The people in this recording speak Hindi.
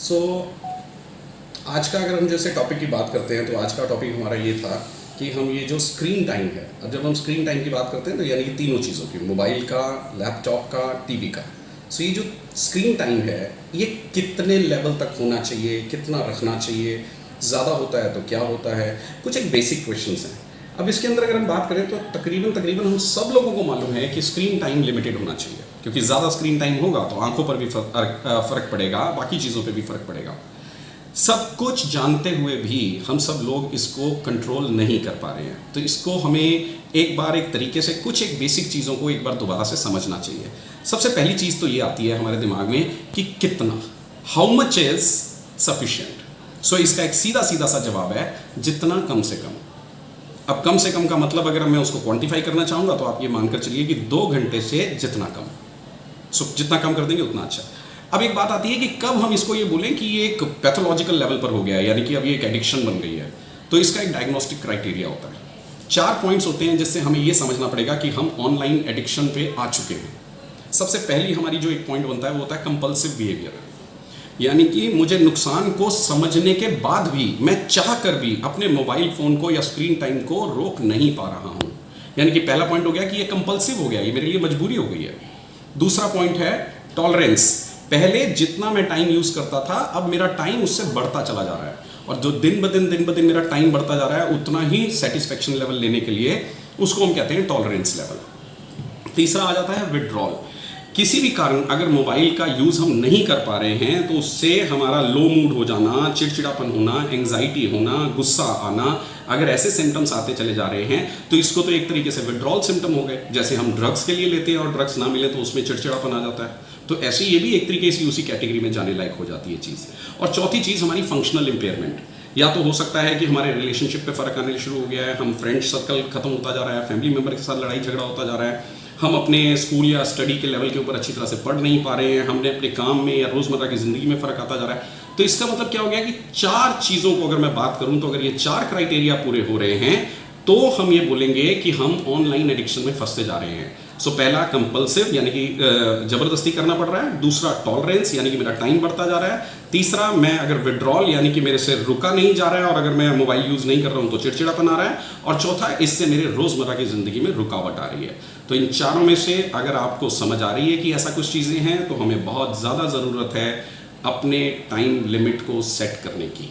सो आज का अगर हम जैसे टॉपिक की बात करते हैं तो आज का टॉपिक हमारा ये था कि हम ये जो स्क्रीन टाइम है, अब जब हम स्क्रीन टाइम की बात करते हैं तो यानी कि तीनों चीज़ों की, मोबाइल का, लैपटॉप का, टीवी का। सो ये जो स्क्रीन टाइम है ये कितने लेवल तक होना चाहिए, कितना रखना चाहिए, ज़्यादा होता है तो क्या होता है, कुछ एक बेसिक क्वेश्चंस हैं। अब इसके अंदर अगर हम बात करें तो तकरीबन हम सब लोगों को मालूम है कि स्क्रीन टाइम लिमिटेड होना चाहिए, क्योंकि ज़्यादा स्क्रीन टाइम होगा तो आंखों पर भी फ़र्क पड़ेगा, बाकी चीज़ों पे भी फ़र्क पड़ेगा। सब कुछ जानते हुए भी हम सब लोग इसको कंट्रोल नहीं कर पा रहे हैं, तो इसको हमें एक बार एक तरीके से कुछ एक बेसिक चीज़ों को एक बार दोबारा से समझना चाहिए। सबसे पहली चीज़ तो ये आती है हमारे दिमाग में कि कितना, हाउ मच इज़ सफिशिएंट। सो इसका एक सीधा सीधा सा जवाब है जितना कम से कम। अब कम से कम का मतलब अगर मैं उसको क्वांटिफाई करना चाहूँगा तो आप ये मानकर चलिए कि 2 घंटे से जितना कम। सो जितना कम कर देंगे उतना अच्छा। अब एक बात आती है कि कब हम इसको ये बोलें कि ये एक पैथोलॉजिकल लेवल पर हो गया है, यानी कि अब ये एक एडिक्शन बन गई है। तो इसका एक डायग्नोस्टिक क्राइटेरिया होता है, 4 पॉइंट्स होते हैं जिससे हमें ये समझना पड़ेगा कि हम ऑनलाइन एडिक्शन पे आ चुके हैं। सबसे पहली हमारी जो एक पॉइंट बनता है वो होता है कंपल्सिव बिहेवियर, यानी कि मुझे नुकसान को समझने के बाद भी मैं चाह कर भी अपने मोबाइल फ़ोन को या स्क्रीन टाइम को रोक नहीं पा रहा हूँ। यानी कि पहला पॉइंट हो गया कि ये कंपल्सिव हो गया, ये मेरे लिए मजबूरी हो गई है। दूसरा पॉइंट है टॉलरेंस, पहले जितना मैं टाइम यूज़ करता था अब मेरा टाइम उससे बढ़ता चला जा रहा है, और जो दिन ब दिन मेरा टाइम बढ़ता जा रहा है उतना ही सेटिस्फेक्शन लेवल लेने के लिए उसको हम कहते हैं टॉलरेंस लेवल। तीसरा आ जाता है विड्रॉल। किसी भी कारण अगर मोबाइल का यूज़ हम नहीं कर पा रहे हैं तो उससे हमारा लो मूड हो जाना, चिड़चिड़ापन होना, एंग्जाइटी होना, गुस्सा आना, अगर ऐसे सिम्टम्स आते चले जा रहे हैं तो इसको तो एक तरीके से विड्रॉल सिम्टम हो गए। जैसे हम ड्रग्स के लिए लेते हैं और ड्रग्स ना मिले तो उसमें चिड़चिड़ापन आ जाता है, तो ऐसे ये भी एक तरीके से उसी कैटेगरी में जाने लायक हो जाती है चीज़। और चौथी चीज़ हमारी फंक्शनल इम्पेयरमेंट। या तो हो सकता है कि हमारे रिलेशनशिप पे फ़र्क आने शुरू हो गया है, हम फ्रेंड सर्कल खत्म होता जा रहा है, फैमिली मेम्बर के साथ लड़ाई झगड़ा होता जा रहा है, हम अपने स्कूल या स्टडी के लेवल के ऊपर अच्छी तरह से पढ़ नहीं पा रहे हैं, हमने अपने काम में या रोज़मर्रा की ज़िंदगी में फ़र्क आता जा रहा है। तो इसका मतलब क्या हो गया कि 4 चीज़ों को अगर मैं बात करूं तो अगर ये 4 क्राइटेरिया पूरे हो रहे हैं तो हम ये बोलेंगे कि हम ऑनलाइन एडिक्शन में फंसते जा रहे हैं। सो पहला कंपल्सिव यानी कि ज़बरदस्ती करना पड़ रहा है, दूसरा टॉलरेंस यानी कि मेरा टाइम बढ़ता जा रहा है, तीसरा मैं अगर विड्रॉल यानी कि मेरे से रुका नहीं जा रहा है और अगर मैं मोबाइल यूज़ नहीं कर रहा हूँ तो चिड़चिड़ापन आ रहा है, और चौथा इससे मेरे रोज़मर्रा की ज़िंदगी में रुकावट आ रही है। तो इन चारों में से अगर आपको समझ आ रही है कि ऐसा कुछ चीज़ें हैं तो हमें बहुत ज़्यादा ज़रूरत है अपने टाइम लिमिट को सेट करने की।